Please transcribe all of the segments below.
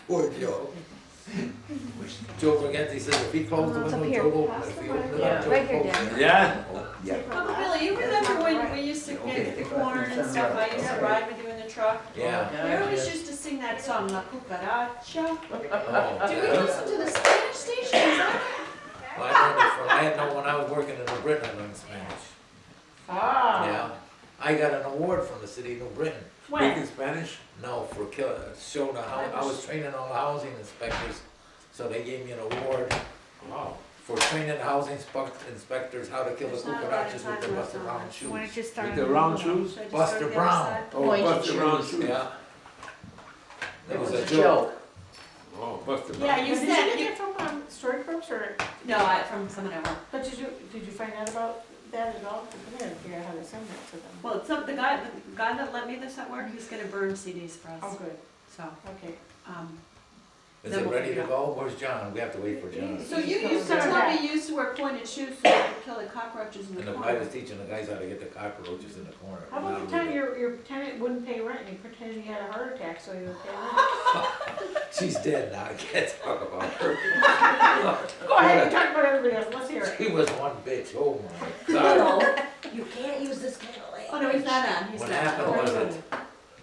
Poor Joe. Joe forgets, he says if he closed the It's up window, here. Joe will open it. If he opened it up, Joe Right here, will close Dan. it. Yeah? Oh, yeah. Uncle Billy, you remember when we used to get the corn and stuff, I used to ride with you in the truck? Yeah. We always used to sing that song, La Cucaracha. Oh, Did we listen to the Spanish station? Is that Well, I had no, when I was working in New Britain, I learned Spanish. Ah. Yeah. I got an award from the city of New Britain. Speaking Spanish? No, for showing how, I was training all the housing inspectors, so they gave me an award Wow. for training the housing inspectors how to kill the There's not a lot of cucarachas with time their left Buster on Brown that. shoes. Why don't you start? With the round shoes? Should I just Buster go to the Brown. other side? Oh, Pointed Buster Brown shoes. shoes. Yeah. It It was was a a joke. joke. Oh, Buster Brown. Yeah, you Did you said, get you, it from Storybrooks or, no, from someone else. but did you find out about that at all? I didn't figure out how to send that to them. Well, it's up, the guy that let me this at work, he's gonna burn CDs for Oh, us, good, so, okay. Is Then it we'll ready figure to it go? Where's John? We have to wait for John. So you used to tell me you used to wear pointed shoes so you could kill the cockroaches in And the the guy corner. was teaching the guys how to get the cockroaches in the corner. How about the Now time we- your tenant wouldn't pay rent and you pretended you had a heart attack so you would pay rent? She's dead now, I can't talk about her. Go ahead, you talk about everybody else, let's hear it. She was one bitch, oh my God. No, you can't use this kind of language. Oh, no, he's not on, he's What not. happened was that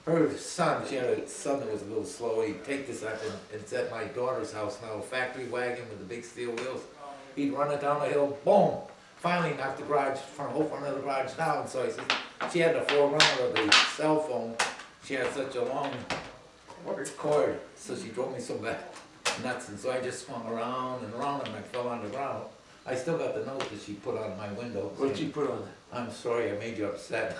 her son, she had a son that was a little slow, he'd take this up and it's at my daughter's house now, a factory wagon with the big steel wheels. He'd run it down the hill, boom, finally knocked the garage, whole front of the garage down, so I said, she had the forerunner of the cell phone, she had such a long cord, so she drove me so bad nuts, and so I just swung around and around and I fell on the ground. I still got the note that she put on my window. What'd saying, you put on it? I'm sorry, I made you upset.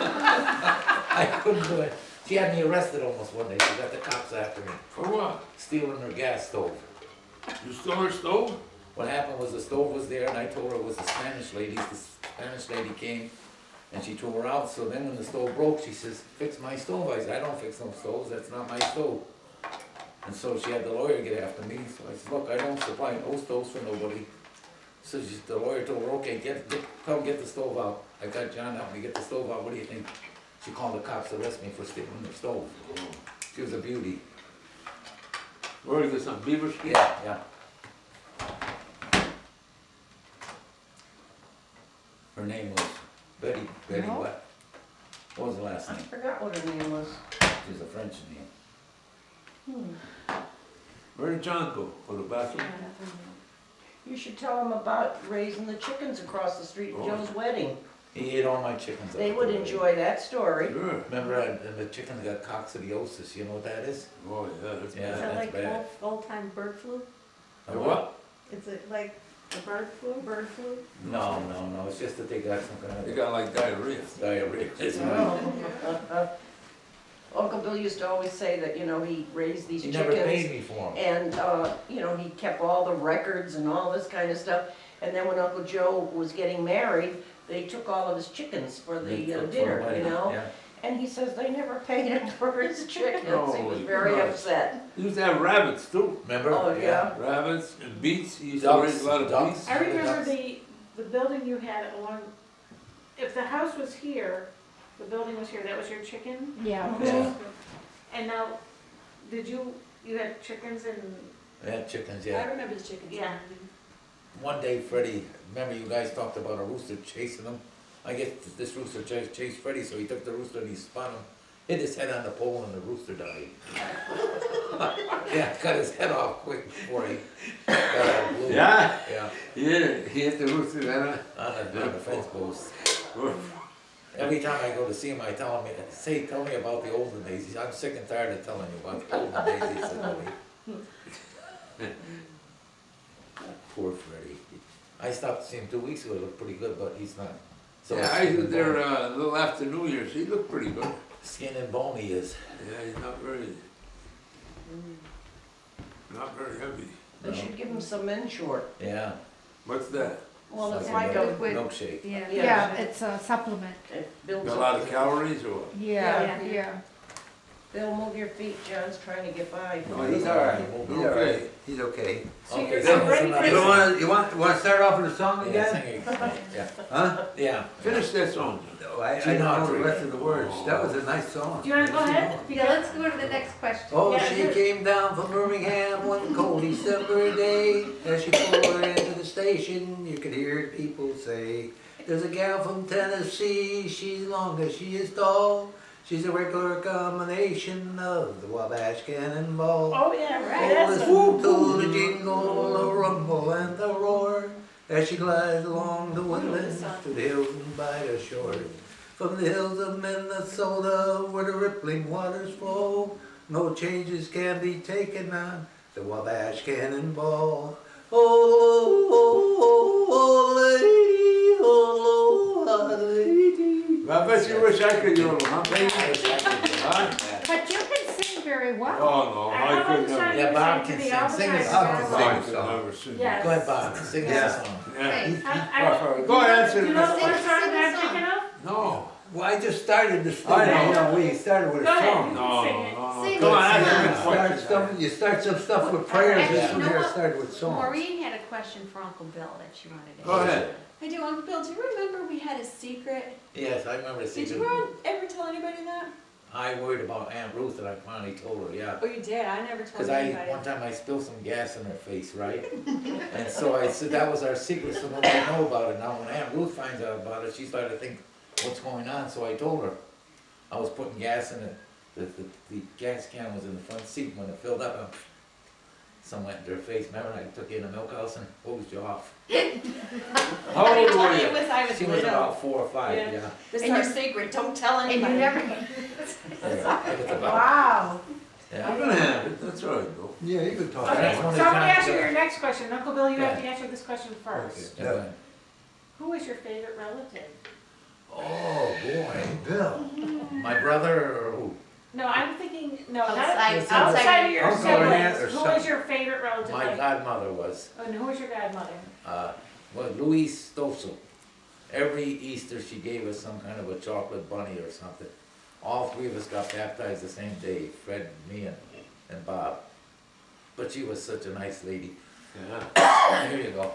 I couldn't do it. She had me arrested almost one day. She got the cops after me, For what? stealing her gas stove. You stole her stove? What happened was the stove was there and I told her it was the Spanish lady. The Spanish lady came and she threw her out. So then when the stove broke, she says, fix my stove. I said, I don't fix no stoves, that's not my stove. And so she had the lawyer get after me. So I said, look, I don't supply no stoves for nobody. So the lawyer told her, okay, come get the stove out. I got John help me get the stove out, what do you think? She called the cops to arrest me for stealing the stove. She was a beauty. Where is this on Beaver Street? Yeah. Her name was Betty No. what? What was the last I name? forgot what her name was. She was a French name. Where did John go? Go to the bathroom? You should tell him about raising the chickens across the street at Oh. Joe's wedding. He ate all my chickens. They up would there. enjoy that story. Sure. Remember, and the chickens got coccidiosis, you know what that is? Oh, yeah, that's Yeah. bad. Is that that's like bad. old-time bird flu? A The what? Is it like a bird flu? Bird flu? No, it's just that they got some kind They of got like diarrhea. diarrhea. It's right. Oh. Uncle Bill used to always say that, he raised these He chickens. never paid me for them. And, he kept all the records and all this kind of stuff. And then when Uncle Joe was getting married, they took all of his chickens for the dinner, Yeah. And he says they never paid him for his chickens. He was Holy very Christ. upset. He used to have rabbits too. Remember? Oh, yeah. Rabbits and beets. He used to Ducks, raise a lot of ducks. beets. I remember the building you had along, if the house was here, the building was here, that was your chicken? Yeah. Yeah. And now, you had chickens and, They had chickens, I yeah. remember the chickens. Yeah. One day, Freddie, remember you guys talked about a rooster chasing him? I guess this rooster chased Freddie, so he took the rooster and he spun him, hit his head on the pole, and the rooster died. Yeah, cut his head off quick before he got all blue. Yeah? Yeah, Yeah, he hit the rooster then. on the fence post. Every time I go to see him, I tell him, tell me about the olden days. He says, I'm sick and tired of telling you about the olden days, he said to me. Poor Freddie. I stopped to see him 2 weeks ago, he looked pretty good, but he's not. So Yeah, I was there a little after New Year's. He looked pretty good. skin and bone he is. Yeah, he's not very heavy. They should give him some Ensure. Yeah. What's that? Well, it's Like like a a, liquid. milkshake. Yeah, Yeah. yeah, it's a supplement. it builds Got a lot of up. calories or what? Yeah, Yeah. yeah. Bill, move your feet, John's trying to get by. No, he's all right. He's all Okay. right. He's okay. so Okay, you're so ready listen for up. You want to start off with a song Yeah, again? sing it. Yeah. Huh? Yeah. Finish that song. I don't know the rest of the words. That was a nice song. Do you wanna go ahead? Yeah, let's go to the next question. Oh, Yeah, she good. came down from Birmingham one cold December day. As she pulled into the station, you could hear people say, "There's a gal from Tennessee, she's long as she is tall. She's a regular combination of the Wabash Cannonball." Oh, yeah, right, Oh, that's listen a, to the jingle, the rumble, and the roar as she glides along the woodlands to the hills and by the shore. From the hills of Minnesota where the rippling waters flow, no changes can be taken on the Wabash Cannonball. Oh, oh, oh, lady, oh, lady. I bet you wish I could yodel, huh, baby? Huh? But you can sing very well. Oh, no, I I could was trying never. Yeah, Bob to can sing to me all the sing. time. Sing a Bob song. can I sing. could never sing. Yes. Go ahead, Bob, sing us Yeah. a song. Yeah. Hey, Go ahead, answer Do the you know next what Sing- question. song sing I'm a thinking of? No. Well, I just started this thing. I know. You know, we started with Go a ahead. song. No, Sing it. no, no. Sing Come on, it. answer the Sing next it. question. You start some stuff with prayers, Actually, this you one know here what? started with songs. Maureen had a question for Uncle Bill that she wanted to Go ask. ahead. I do, Uncle Bill, do you remember we had a secret? Yes, I remember Did singing. you ever tell anybody that? I worried about Aunt Ruth and I finally told her, yeah. Oh, you did, I never told Cause anybody. one time I spilled some gas in her face, right? And so I said that was our secret, so nobody know about it. Now when Aunt Ruth finds out about it, she started to think, what's going on? So I told her. I was putting gas in it, the gas can was in the front seat. When it filled up, some went into her face. Remember I took you in the milk house and hosed you off? How old were I you? was, I was She was little. about 4 or 5, Yeah. yeah. This is And our you- secret, don't tell And you anybody. never, Yeah, it was about, Wow. yeah. I'm gonna have it, that's all right, Bill. Yeah, you could talk. Okay, That's so one I'm of the gonna times ask you that- your next question. Uncle Bill, you have Yeah. to answer this question first. Yeah, go ahead. Who is your favorite relative? Oh, boy. Bill. My brother or who? No, I'm thinking, no, not Outside- outside of your Uncle or aunt siblings. or Who is your favorite relative? My Like- godmother was, And who is your godmother? well, Louise Stossel. Every Easter she gave us some kind of a chocolate bunny or something. All three of us got baptized the same day, Fred, me, and Bob. But she was such a nice lady. Yeah. Here you go.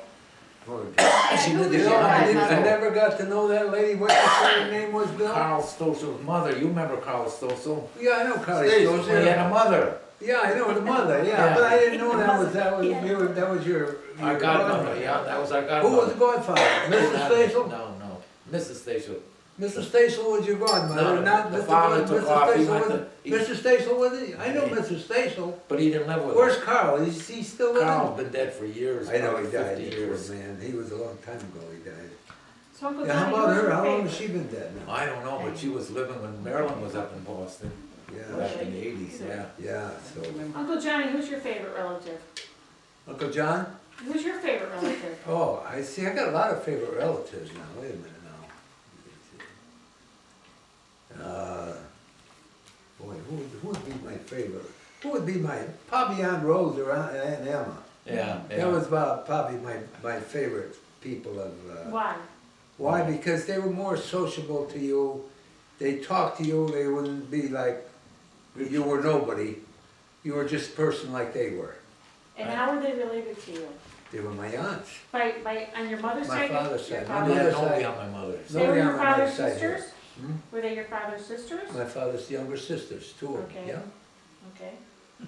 She She lived You in know, I Chicago. never got to know that lady. What her name was, Bill? Carl Stossel's mother, you remember Carl Stossel? Yeah, I know Carly Stacey. Stossel. He had a mother, Yeah, I know the mother, yeah, Yeah. but I didn't know that was your. our godmother, yeah, that was our Who was the godmother. godfather? Mrs. Stacy? No, Mrs. Stacy. Mrs. Stacy was your godmother, No, not the Mr. father took Mrs. off, he Stacy went was. to- he- Mr. Stacy was it? I know He- Mrs. Stacy. But he didn't live with Where's us. Carl? Is he still living? Carl's been dead for years, I know probably he died, 50 poor years. man. He was a long time ago he died. So Uncle Yeah, how Johnny, about who's her? your How long favorite? has she been dead now? I don't know, but she was living when Marilyn was up in Boston, Yeah, back in the 80s, yeah. yeah, so. Uncle Johnny, who's your favorite relative? Uncle John? Who's your favorite relative? Oh, I see, I got a lot of favorite relatives now, wait a minute now. Boy, who would be my favorite? Who would be my, probably Aunt Rose or Aunt Emma. Yeah, That was probably my favorite people of, Why? why? Because they were more sociable to you, they talked to you, they wouldn't be like, you were nobody, you were just a person like they were. And how were they related to you? They were my aunts. On your mother's My side? father's Your side. I My father's- had mother's nobody side. on my mother's. They were Nobody on your my father's mother's side sisters? Hmm? Were they your father's sisters? My father's younger sisters, two of them, Okay. yeah. Okay.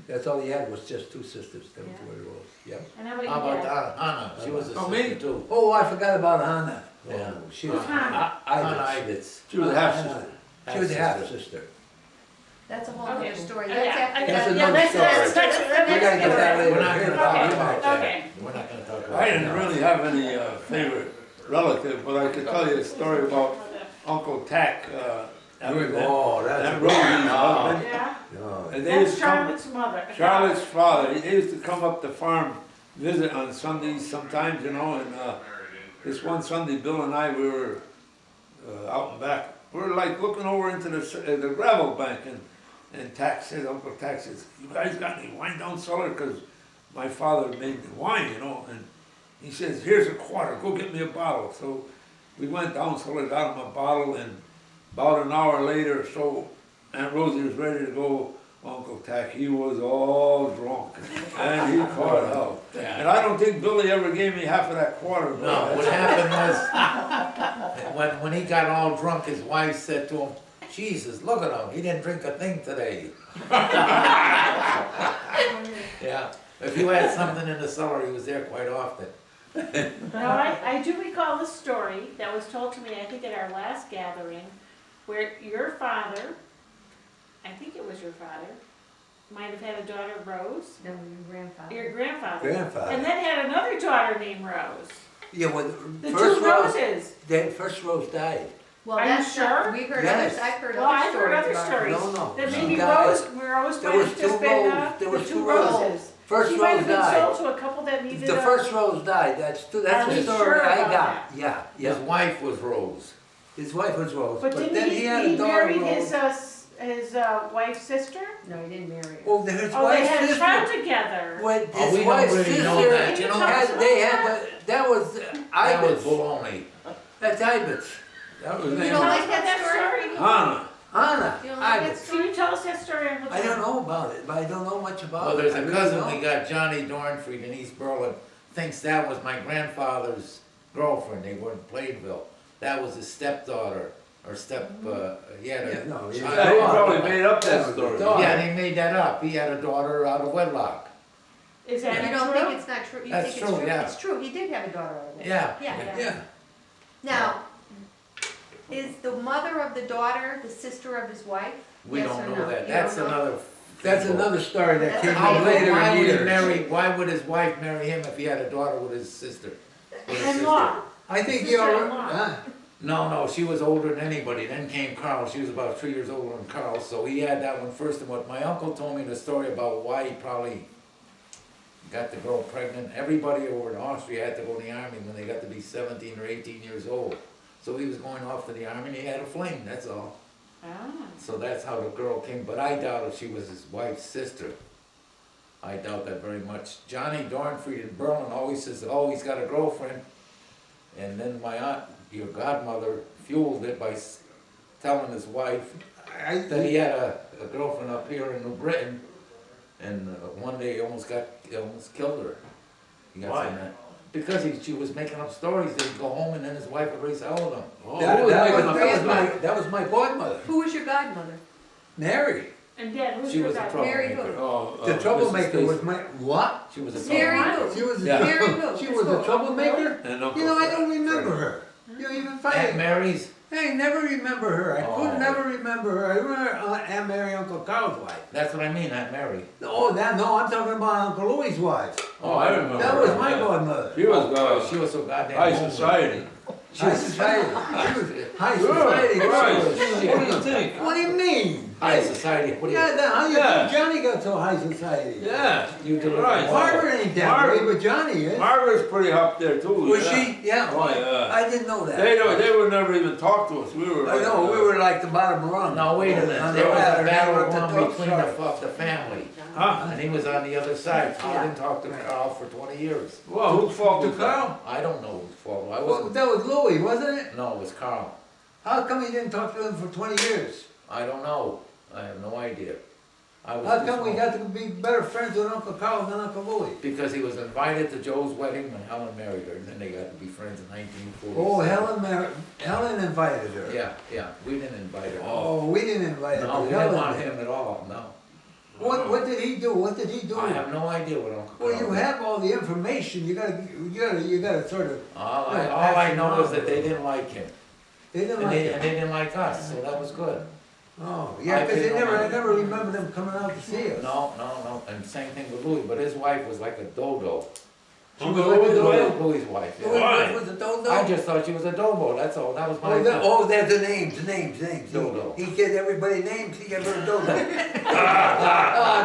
That's all he had was just two sisters, that was Yeah. what it was, yeah. And how about How your about dad? Anna? She was a Oh, sister me? too. Oh, I forgot about Hannah. Yeah. Oh, she was, Who's Hannah? Anna Ivitz. Ivitz. She was a half sister. She was a half sister. that's a whole Okay. other story. Yeah, That's after That's that. yeah, another that's story. that's We gotta get that later. We're not gonna talk Okay. about that. Okay. We're not gonna talk about I that. didn't really have any favorite relative, but I could tell you a story about Uncle Tack. Oh, that's. That Rosie's husband. Yeah, No, And they used that's to come, Charlotte's mother. Charlotte's father, he used to come up the farm, visit on Sundays sometimes, you know, and this one Sunday, Bill and I, we were out and back. We were like looking over into the gravel bank, and Tack said, Uncle Tack says, "You guys got any wine down cellar?" Because my father made the wine, you know, and he says, "Here's a quarter, go get me a bottle." So we went down cellar, got him a bottle, and about an hour later or so, Aunt Rosie was ready to go Uncle Tack, he was all drunk, and he caught out. Yeah. And I don't think Billy ever gave me half of that quarter. but No, what happened was, when he got all drunk, his wife said to him, Jesus, look at him, he didn't drink a thing today. Yeah, if you had something in the cellar, he was there quite often. Now, I do recall the story that was told to me, I think at our last gathering, where your father, I think it was your father, might have had a daughter, Rose, No, your grandfather. your grandfather. Grandfather. And then had another daughter named Rose. Yeah, well, The first two Rose, Roses. that first Rose died. Well, Are you that's not, sure? we heard Yes. others, I've heard Well, other I've heard other stories about it. stories. No, no, That she maybe died. Rose There might was have two just been, Rose- there the was two two Roses. Roses. First She might Rose have been died. sold to a couple that needed The a. first Rose died, that's Are the we story sure I about got. that? Yeah, His yeah. wife was Rose. His wife was Rose, But but didn't then he had a he daughter married Rose. his wife's sister? No, he didn't marry her. Oh, his Oh, they wife's had a child sister. together. When Oh, we his don't wife's really know sister that, you know. they had, that was That was Ibis. baloney. That's Ibis. That was You named don't Tell like us about that story? Hannah. Anna, You don't like that Ibis. Can you tell us that story? I don't know about it, but I don't know much about Well, it. there's I a really cousin don't. we got, Johnny Dornfried in East Berlin, thinks that was my grandfather's girlfriend. They were in Plainville. That was his stepdaughter, or he had Yeah, a no, he child. Yeah, he probably daughter. made up That that was his story. daughter. Yeah, they made that up. He had a daughter out of wedlock. Is that You not don't true? think it's not true? You That's think it's true, true? yeah. It's true, he did have a daughter out of it. Yeah. Yeah. Yeah. Now, is the mother of the daughter the sister of his wife? We Yes don't or know no? that. You That's don't know? another. That's another story that came How, up later why in would he years. marry, why would his wife marry him if he had a daughter with his sister? With his In-law. I think you're, Sister-in-law. No, she was older than anybody. Then came Carl. She was about 3 years older than Carl, so he had that one first. And what my uncle told me the story about why he probably got the girl pregnant. Everybody over in Austria had to go to the army when they got to be 17 or 18 years old. So he was going off to the army and he had a fling, that's all. Ah. So that's how the girl came, but I doubt if she was his wife's sister. I doubt that very much. Johnny Dornfried in Berlin always says, oh, he's got a girlfriend. And then my aunt, your godmother, fueled it by telling his wife that he had a girlfriend up here in New Britain. And one day he almost killed her. He got Why? some of that. Because she was making up stories. They'd go home and then his wife would raise hell with him. Oh, that, who was that, making was, up that, was stories? my, that was my godmother, Who was your godmother? Mary. And Dad, who's She your was a dad? Mary troublemaker. Oh, The Mrs. troublemaker Stacy. was my, what? She was a Mary troublemaker. who? She was, Yeah. Mary who? she was a troublemaker? And Uncle You know, I Fred. don't remember her. You even Aunt find Mary's, I never remember her. I Oh. could never remember her. I remember Aunt Mary, Uncle Carl's wife. that's what I mean, Aunt Mary. Oh, no, I'm talking about Uncle Louis's wife. Oh, I remember. That was her, my yeah. godmother. She was, She was so goddamn high homely. society. High society. She was high Sure, society. right. She was- What do you think? What do you mean? High society, what do you? Yeah, how you Yeah. think Johnny got so high society? Yeah, You deliver Right. water. Margaret ain't that Margaret- way, but Johnny is. Margaret's pretty up there too. Was yeah. she? Yeah. Oh, yeah. I didn't know that. They would never even talk to us. We were. I like, know, we were like the bottom rung. No, wait a minute, On there the was a ladder, battle they were at the going top. between the family. Huh? And he was on the other side, so I didn't talk to Carl for 20 years. Well, whose fault To was that? Carl? I don't know whose fault, I Well, wasn't, that was Louis, wasn't it? no, it was Carl. How come he didn't talk to him for 20 years? I don't know, I have no idea. I was How too come we small. got to be better friends with Uncle Carl than Uncle Louis? Because he was invited to Joe's wedding when Helen married her, and then they got to be friends in 1940. Oh, Helen invited her. Yeah, we didn't invite her. Oh, we didn't invite her. No, we Helen didn't want did. him at all, no. What did he do? What did he do? I have no idea what Uncle Carl Well, you did. have all the information. You gotta sort of. All Yeah, I know passing is that on. they didn't like him, They didn't and like they it. didn't like us, so that was good. Oh, yeah, I because didn't know I that. never remember them coming out to see us. No, and same thing with Louis, but his wife was like a dodo. She Uncle was like a Louis' dodo. wife? Louis' wife, Louis yeah. was a dodo? I just thought she was a dodo, that's all, that was my. There's the names. Dodo. He gave everybody names, he gave her a dodo.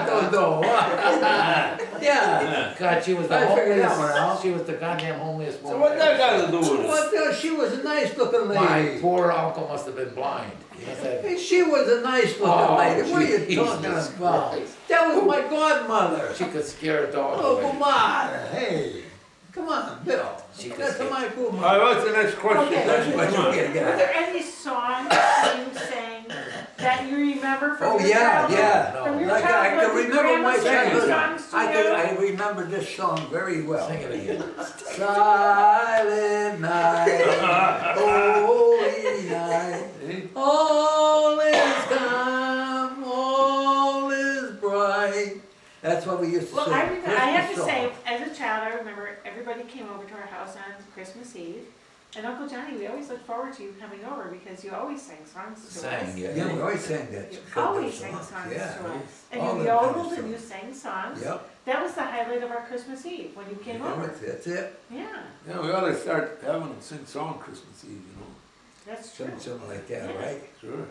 Dodo. Yeah. Yeah. God, she was the I figured that one homeliest, out. she was the goddamn homeliest So woman. what that got to do with it? Well, she was a nice looking My lady. poor uncle must have been blind. He must have- She was a nice looking Oh, lady. What are you Jesus talking about? Christ. That was my godmother. She could scare a dog Oh, away. come on. Hey. Come on, Bill. She That's could- my All godmother. right, what's the next question? Okay. That's what you gotta Were get there any songs that you sang that you remember remember from Oh, your yeah, childhood? yeah. From your Like, I childhood, can did remember Grandma my sing childhood. songs to you? I remember this song very well. Sing it again. Silent night, holy night, all is calm, all is bright. That's what we used to Well, sing. I remember, I have to Christmas say, songs. as a child, I remember everybody came over to our house on Christmas Eve. And Uncle Johnny, we always looked forward to you coming over because you always sang songs to us. Sang, yeah. Yeah, we always sang that. You good always songs, sang songs yeah. to us. And All you that kind of yodeled and you songs. sang songs. Yep. That was the highlight of our Christmas Eve, when you came Yeah, over. that's it. Yeah, Yeah, we ought to start having them sing song Christmas Eve, you know. that's true. Something like that, right? Sure.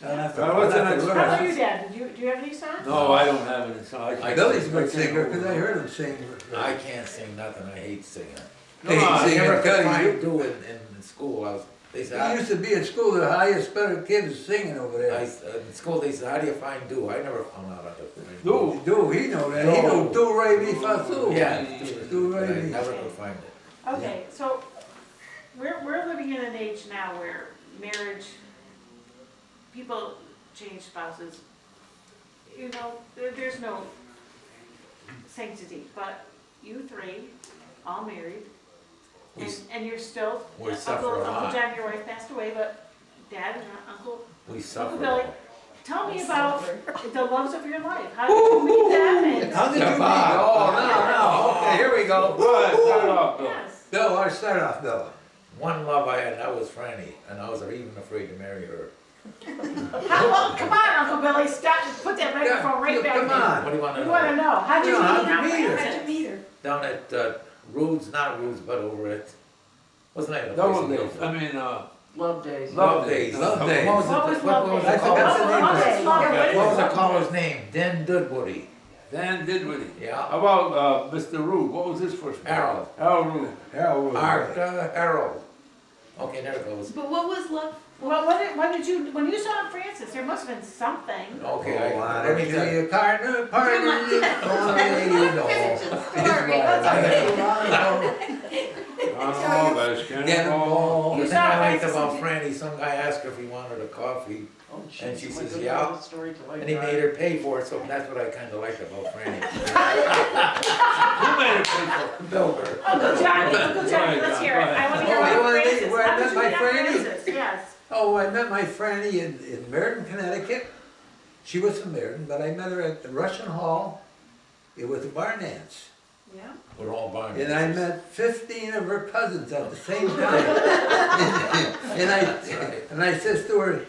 I'll have to- Well, what's I'll the have next to How learn. about you, Dad? Do you have any songs? No, I don't have any song. Billy's a good singer, because I heard him sing. I can't sing nothing, I hate singing. Come on, I never tell could you. find do it in school, they He said, used to be at school, the highest better kid is singing over there. in school, they said, how do you find do? I never found out how to find Do. Do, he know that, he know do, re, mi, fa, sol. Yeah, Do, but I re, mi. never could find it. Okay, so we're living in an age now where marriage, people change spouses. You know, there's no sanctity, but you three, all married, We s- and you're still, we suffer a Uncle lot. John, your wife passed away, but Dad and Uncle We suffer. Billy, tell me about the loves of your life. How did you meet them? And How did you meet? Oh, no, okay, here we go. Right, start off, Bill. yes, Bill, I'll start off, Bill. One love I had, that was Franny, and I was even afraid to marry her. come on, Uncle Billy, stop! Put that microphone right back. Come there. on. What do you want to We know? want to know. How'd you Yeah, meet how'd you meet her? How'd you meet her? Down at Rude's, not Rude's, but over at, what's the name of the Double place? in days, Guilford? I mean, Love days. Love Days. Love Days. What was What was it? Love What was Days? the caller? That's the name of Okay, it. Love Days. What was the caller's name? Den Dudwoody. Dan Didwitty. Yeah. How about, Mr. Rude, what was his first name? Harold. Harold Rude. Harold. Art Harold. Okay, there it goes. But what was love? Well, when you saw Francis, there must have been something. Okay, Oh, let me tell you. a partner, partner, only you know. Finish the story. Oh, that's Get cannonball. The You thing saw I liked Francis about and- Franny, some guy asked her if he wanted a coffee, Oh, And jeez, she am I says, gonna yeah. tell this story till I and he die? made her pay for it, so that's what I kinda liked about Franny. Who made it people? Builder. Uncle Johnny, let's hear it. I want to hear Oh, you about wanna meet Francis. where I How did met you my meet Franny? Francis? Yes. Oh, I met my Franny in Meriden, Connecticut. She was from Meriden, but I met her at the Russian Hall. It was a bar dance. Yeah. We're all barn. And I met 15 of her cousins at the same time. and I says to her,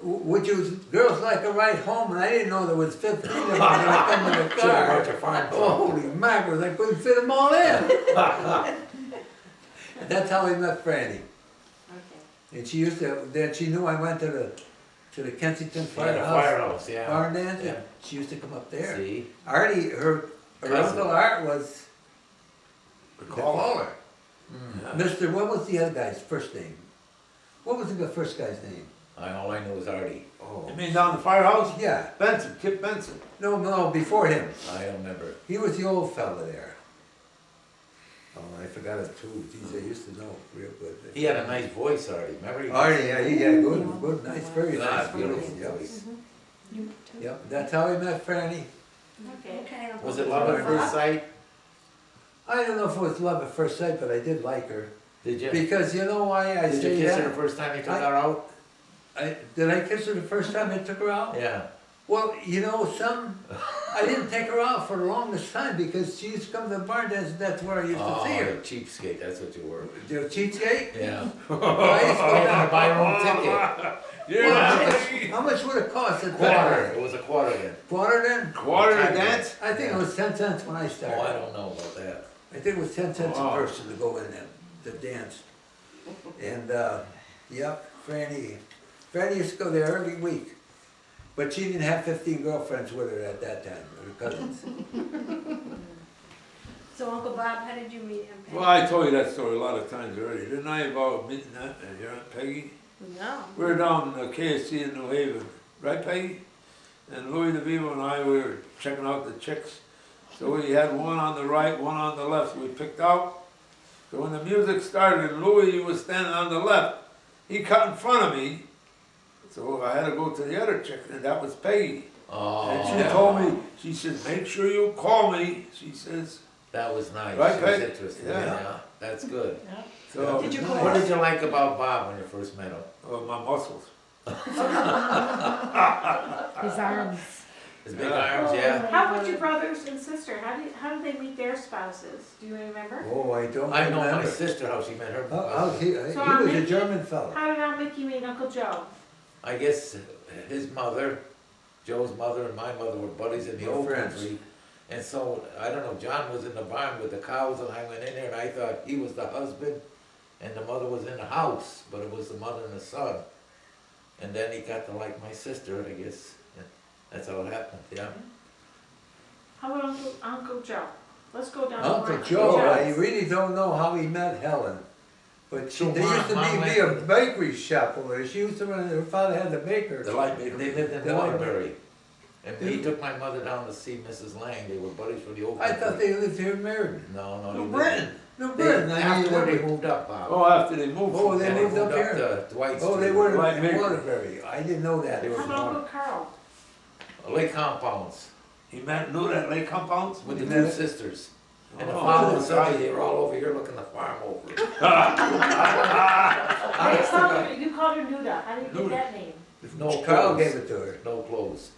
would you girls like a ride home? And I didn't know there was 15 of them gonna come in the Sure, a car. bunch of farm folk. Holy mackerel, I couldn't fit them all in. That's how we met Franny. Okay. And she used to, then she knew I went to the Kensington Yeah, the Firehouse firehouse, yeah. barn dance. Yeah. She used to come up there. See? Artie, her Cousin. Uncle Art was The the caller. caller. Mm. Mr., what was the other guy's first name? What was the first guy's name? All I know is Artie. Oh. You mean down the firehouse? Yeah, Benson, Kip Benson. no, before him. I don't remember. He was the old fella there. Oh, I forgot it too. Geez, I used to know real good. He had a nice voice, Artie, remember? He- Artie, yeah, he had good, nice, very Ah, nice beautiful voice. Yep. voice. Yep, that's how I met Franny. Okay. Was it love at first sight? I don't know if it was love at first sight, but I did like her. Did you? Because you know why I Did you say kiss her the that? first time you took I- her out? Did I kiss her the first time I took her out? Yeah. Well, you know, I didn't take her out for the longest time because she used to come to the bar dance, and that's where I used to Oh, see her. you cheapskate, that's what you were. The cheapskate? Yeah. I used to You go had down. to buy your own ticket. Yeah. How much would it cost at Quarter, that? it was a quarter then. Quarter then? Quarter to dance? I think it was 10 cents when I Oh, I started. don't know about that. I think it was 10 cents a Wow. person to go in there, to dance. And, yep, Franny used to go there every week. But she didn't have 15 girlfriends with her at that time, her cousins. So Uncle Bob, how did you meet him? Well, I told you that story a lot of times already, didn't I, about meeting your Aunt Peggy? No. We were down in KSC in New Haven, right Peggy? And Louis DeVivo and I, we were checking out the chicks. So we had one on the right, one on the left, we picked out. So when the music started, Louis was standing on the left. He cut in front of me, So I had to go to the other chicken, and that was Peggy. Oh. And she told me, she said, make sure you call me, she says. That was nice. Right, She was Peg? interested. Yeah. Yeah, that's good. So, Did you What call? did you like about Bob when you first met him? my muscles. His arms. His big Yeah. arms, yeah. How about your brothers and sister? How did they meet their spouses? Do you remember? Oh, I don't I know my remember. sister, how she met her. He So was I'm a making- German fellow. How did Aunt Mickey meet Uncle Joe? I guess his mother, Joe's mother and my mother were buddies in the Were old friends. country. And so, I don't know, John was in the barn with the cows and I went in there and I thought he was the husband and the mother was in the house, but it was the mother and the son. And then he got to like my sister, I guess. And that's how it happened, yeah. How about Uncle Joe? Let's go down the Uncle line. Joe, I really don't know how he met Helen. But So there used to Mom be a went with- bakery shop over there. She used to run, her father had the baker. The light They bakery. lived in The light- Waterbury. And he took my mother down to see Mrs. Lang, they were buddies from the old I country. thought they lived here in Meriden. No, no. New they Britain. No, lived- Britain. I mean, Afterward, they they- moved up, Bob. Oh, after they moved. Oh, from they And there. moved up here? to Dwight Street. Oh, they were Light in bakery. Waterbury. I didn't know that. They were How from about Uncle Carl? Lake Compounds He knew that Lake Compounds? with the Yeah. two sisters. And the Oh. father and son, they were all over here looking the farm over. You called her Nuda. How did you get Nuda. that name? No Carl clothes. gave it to her. No clothes.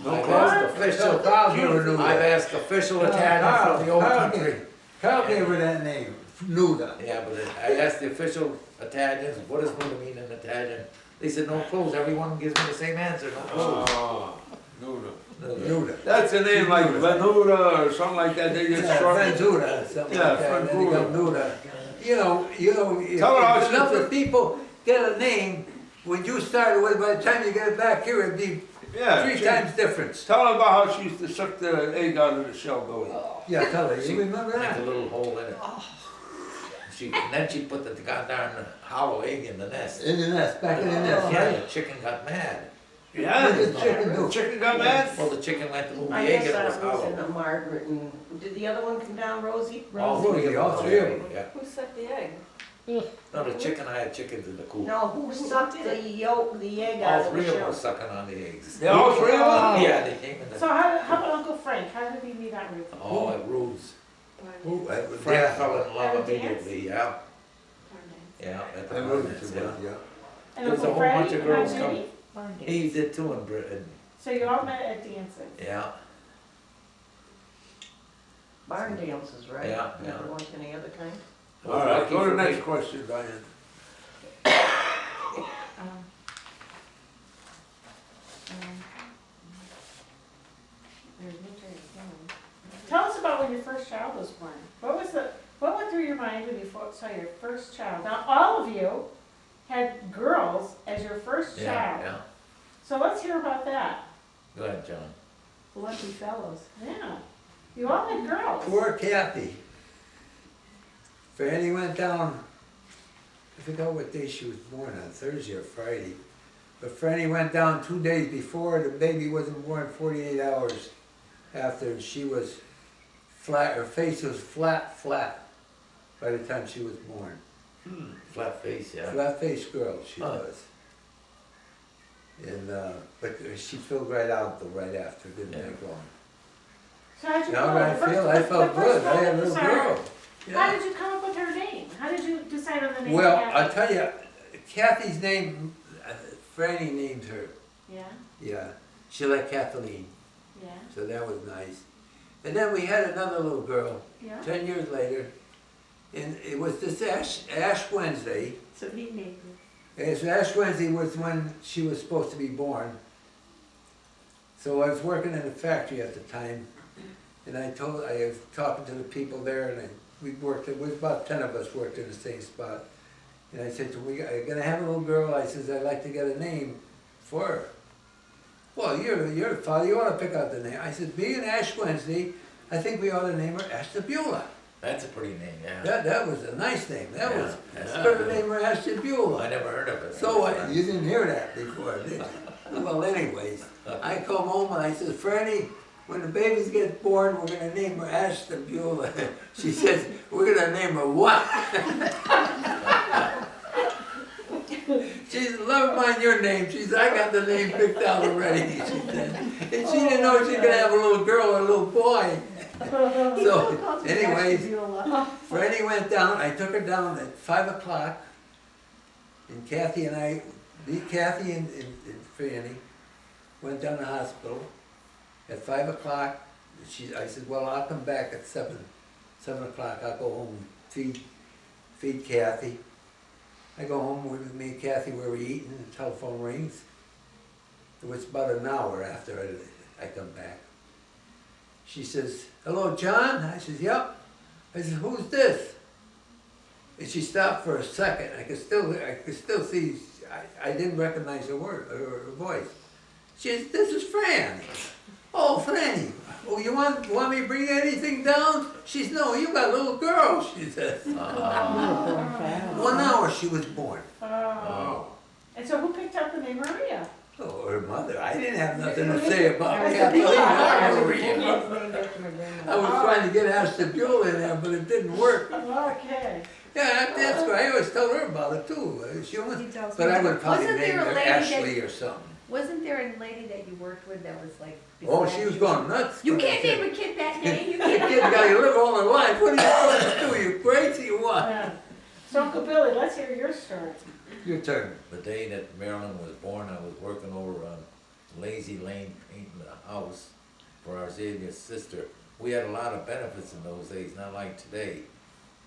No I've clothes? asked official, Carl never knew I've that. asked official Italian from the old country. Carl gave her that name, Nuda. Yeah, but I asked the official Italians, what does Nuda mean in Italian? They said, no clothes. Everyone gives me the same answer, no clothes. Oh, Nuda. Nuda. Nuda. That's a name like Venuda or something like that, they just Yeah, shortened it. Ventura, something Yeah, like that. And then they got Nuda. You know, if Tell her how she enough put- of people get a name, when you started with, by the time you get it back here, it'd be Yeah. three she- times difference. Tell her about how she used to suck the egg out of the shell, Billy. Yeah, tell her, She you remember Make a that? little hole in it. And then she put the goddamn hollow egg in the nest. In the nest, back in the nest, Yeah, right? the chicken got mad. Yeah? What did the chicken do? Chicken got mad? Well, the chicken went to move the I egg guess and it was that was in hollow. a Margaret and, did the other one come down, Rosie? All Rosie, three of them. all three of them. Yeah. Who sucked the egg? No, the chicken, I had chickens in the coop. No, who sucked the yolk, the egg All out of the three of them were shell? sucking on the eggs. They all three of them? Yeah, they came in So the, how about Uncle Frank? How did he meet Aunt Ruth? oh, at Rude's. Ooh, Frank yeah. fell in love At a dance? immediately, yeah, yeah. At the I moved dance, to yeah. one, yeah. And There was a Uncle whole bunch Freddie of and Aunt girls come. Judy? He did too in Britain, So you all met at dances? yeah. Barn dances, right? Yeah, yeah. Never like any other kind? All right, Lucky go to for the me. next question, Diane. Um, Tell us about when your first child was born. What went through your mind when you saw your first child? Now, all of you had girls as your first Yeah, child. yeah. So let's hear about that. Go ahead, John. Lucky fellows. Yeah. You all had girls. Poor Kathy. Franny went down, I forgot what day she was born on, Thursday or Friday. But Franny went down 2 days before, the baby wasn't born 48 hours after, and she was flat, her face was flat by the time she was born. Flat face, yeah. Flat-faced girl she Huh. was. And, but she filled right out though, right after, didn't Yeah. take long. So how'd you Now feel? that I The first- feel, I the felt first good, I one had a was little her. girl. How did you come up with her name? How did you decide on the name? Well, Kathy? I'll tell you, Kathy's name, Franny named her, Yeah, yeah. She liked Kathleen, yeah, so that was nice. And then we had another little girl, yeah. 10 years later, and it was this Ash Wednesday. So he named her. As Ash Wednesday was when she was supposed to be born. So I was working in a factory at the time, and I was talking to the people there, and we worked, it was about 10 of us worked in the same spot. And I said, I'm gonna have a little girl, I says, I'd like to get a name for her. Well, you're the father, you ought to pick out the name. I said, being Ash Wednesday, I think we ought to name her Ashtabula. That's a pretty name, yeah. That was a nice name, that Yeah, was, that's better good. name her Ashtabula. I never heard of it. So you didn't hear that before, did you? Well, anyways, I come home and I says, Franny, when the babies get born, we're gonna name her Ashton Beulah. She says, we're gonna name her what? She said, never mind your name. She said, I got the name picked out already, she said. And she didn't know she could have a little girl or a little boy. So, anyways, Freddie went down, I took her down at 5 o'clock. And Kathy and I, Kathy and Franny went down to the hospital. At 5 o'clock, I said, well, I'll come back at 7 o'clock. I'll go home, feed Kathy. I go home with me and Kathy where we eat, and the telephone rings. It was about an hour after I come back. She says, hello, John? I says, yep. I said, who's this? And she stopped for a second. I could still see, I didn't recognize her voice. She says, this is Fran. Oh, Franny. Oh, you want me to bring anything down? She says, no, you got a little girl, she says. 1 hour she was born. Oh. And so who picked up the name Maria? Oh, her mother. I didn't have nothing to say about Kathleen or Maria. I was trying to get Astor Buell in there, but it didn't work. Okay. Yeah, that's right. I always tell her about it too. She was, but I would probably Wasn't name there a her lady Ashley or something. Wasn't there a lady that you worked with that was like? Oh, she was going nuts. You can't name a kid that name, you The can't. kid got to live all her life. What are you supposed to do? You crazy or what? Yeah. So Uncle Billy, let's hear your story. Your turn. The day that Marilyn was born, I was working over on Lazy Lane painting the house for our Xavier's sister. We had a lot of benefits in those days, not like today.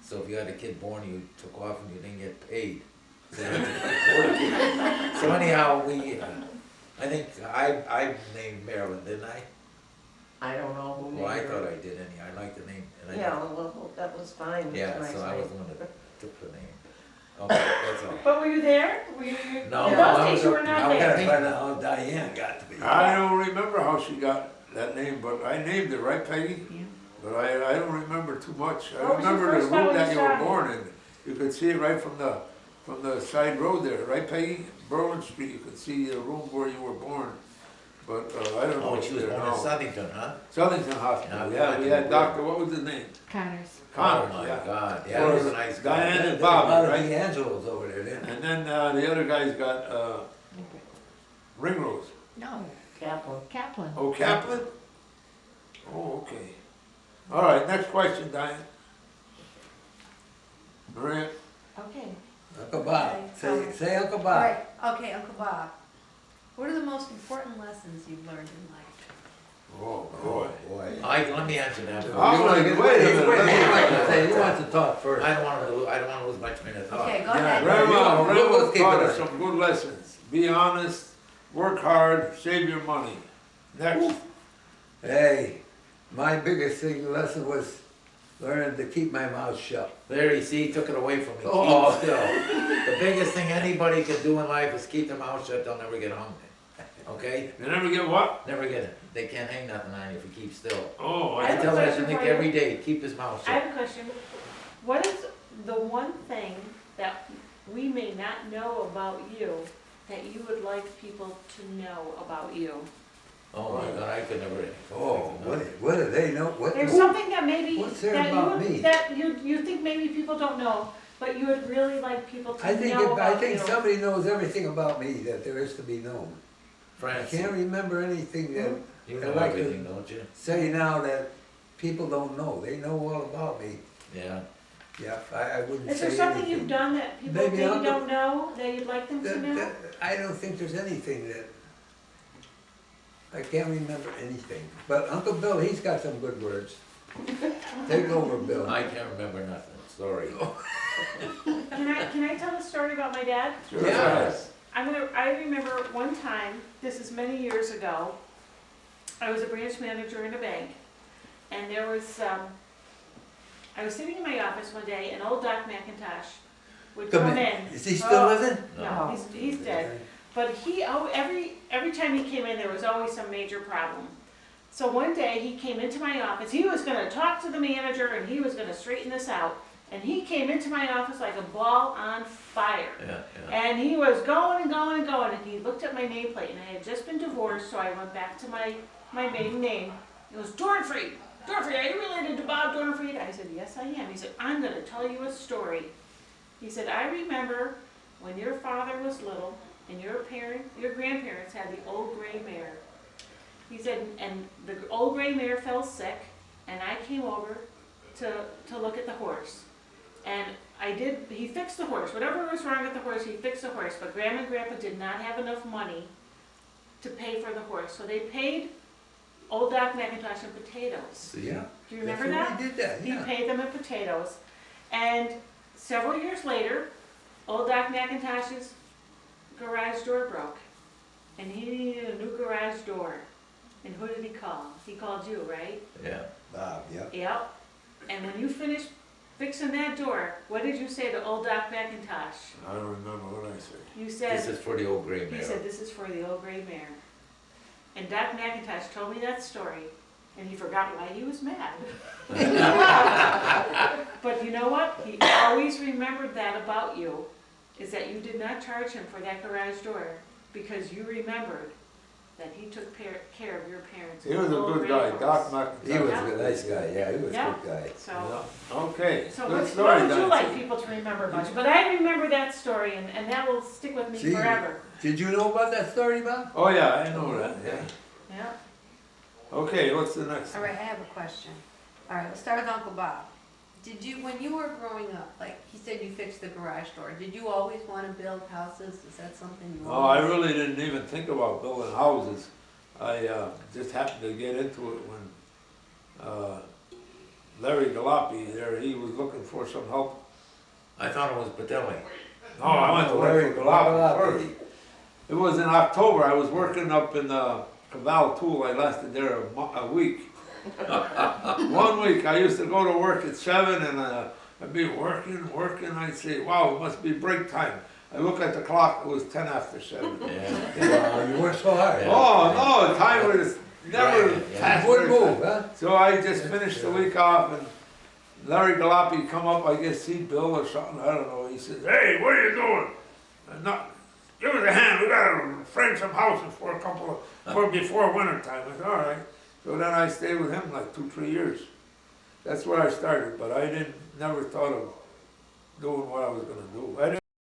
So if you had a kid born, you took off and you didn't get paid. So, you had to keep working. So anyhow, I think I named Marilyn, didn't I? I don't know who named Well, I her. thought I did anyhow. I liked the name. And I Yeah, well, that was fine. It was a Yeah, nice so I name. was the one that took the name. Okay, that's all. But were you there? No, in I those days was you up- were not I there. gotta find out how Diane got to be. I don't remember how she got that name, but I named it, right, Peggy? Yeah. But I don't remember too much. I What was your remember the first time room that you you were saw born in. You could see it right from the side road there, right, Peggy? Berlin Street, you could see the room where you were born. But I don't know Oh, if she was there born in now. Southington, huh? Southington Hospital, Yeah, yeah, we we went had to doctor, what was his name? Connors. Connors, Oh my yeah. God, yeah, he was a nice guy. Diane and There's a Bobby, lot of right? D'Angelos over there, then. And then the other guy's got Ringrose. No, Kaplan. Kaplan. Oh, Kaplan? Oh, okay. All right, next question, Diane. Maria? Okay. Uncle Bob. Okay, Say Uncle All Bob. right, okay, Uncle Bob. What are the most important lessons you've learned in life? Oh, boy. Boy. Let me answer that Oh, first. wait a minute. He wants to talk first. I don't wanna lose much minute of thought. Okay, go Yeah, ahead. Grandma, Let's Grandma keep taught it us on. some good lessons. Be honest, work hard, save your money. Next. Hey, my biggest lesson was learning to keep my mouth shut. There, you see, he took it away from me. Oh. Keep still. The biggest thing anybody can do in life is keep their mouth shut, they'll never get hungry. Okay? You never get what? Never get it. They can't hang nothing on you if you keep still. Oh, I I have a tell that to question Nick for you. every day, keep his mouth I shut. have a question. What is the one thing that we may not know about you that you would like people to know about you? Oh my God, I could never. Oh, what do they know? What? There's something that maybe, What's there that about you, me? would- that you think maybe people don't know, but you would really like people to I think know about you. I think somebody knows everything about me that there is to be known. I France, can't remember anything that you I know like to- everything, don't you? say now that people don't know. They know all about me. Yeah. Yeah, I wouldn't say Is there something anything. you've done that people Maybe maybe I'll don't know, that you'd like them to know? I don't think there's anything that, I can't remember anything. But Uncle Bill, he's got some good words. Take over, Bill. I can't remember nothing, sorry. Can I tell a story about my dad? Sure. Yes. I remember one time, this is many years ago, I was a branch manager in a bank, and there was, I was sitting in my office one day, and old Doc McIntosh would come in. Is he still living? No, he's dead. But every time he came in, there was always some major problem. So one day, he came into my office, he was gonna talk to the manager, and he was gonna straighten this out. And he came into my office like a ball on fire. Yeah, yeah. And he was going and going and going, and he looked at my nameplate, and I had just been divorced, so I went back to my maiden name. It was Dornfried. Dornfried, are you related to Bob Dornfried? I said, yes, I am. He said, I'm gonna tell you a story. He said, I remember when your father was little and your grandparents had the old gray mare. He said, and the old gray mare fell sick, and I came over to look at the horse. And he fixed the horse. Whatever was wrong with the horse, he fixed the horse. But Grandma and Grandpa did not have enough money to pay for the horse. So they paid old Doc McIntosh in potatoes. Yeah. Do you remember that? We did that, He yeah. paid them in potatoes. And several years later, old Doc McIntosh's garage door broke. And he needed a new garage door. And who did he call? He called you, right? Yeah. Bob, yeah. Yep. And when you finished fixing that door, what did you say to old Doc McIntosh? I don't remember what I said. You This said, is for the old gray he mare. said, this is for the old gray mare. And Doc McIntosh told me that story, and he forgot why he was mad. But you know what? He always remembered that about you, is that you did not charge him for that garage door, because you remembered that he took care of your parents. He was a old good guy, grandparents. Doc McIntosh. He was a nice guy, yeah, he was a Yeah. good guy. So, Yeah. Okay, so good what story, would you Nancy. like people to remember about you? But I remember that story, and that will stick with me See, forever. Did you know about that story, Bob? Oh, yeah, I know that, yeah. Yeah. Okay, what's the next All one? right, I have a question. All right, let's start with Uncle Bob. Did you, when you were growing up, like he said you fixed the garage door, did you always want to build houses? Is that something you Oh, I always? really didn't even think about building houses. I just happened to get into it when Larry Galoppi there, he was looking for some help. I thought it was Padelli. No, I went to work for Galoppi first. It was in October, I was working up in Caval Tool, I lasted there a week. 1 week, I used to go to work at 7 and I'd be working, I'd say, wow, it must be break time. I look at the clock, it was 10 after 7. Yeah. You worked so hard. Yeah. Oh, no, time was never Right, yeah. passed. Wouldn't move, huh? So I just finished the week off and Larry Galoppi come up, I guess see Bill or something, I don't know. He says, hey, what are you doing? Give us a hand, we gotta frame some houses for before winter time. I said, all right. So then I stayed with him like 2-3 years. That's where I started, but I never thought of doing what I was gonna do. I didn't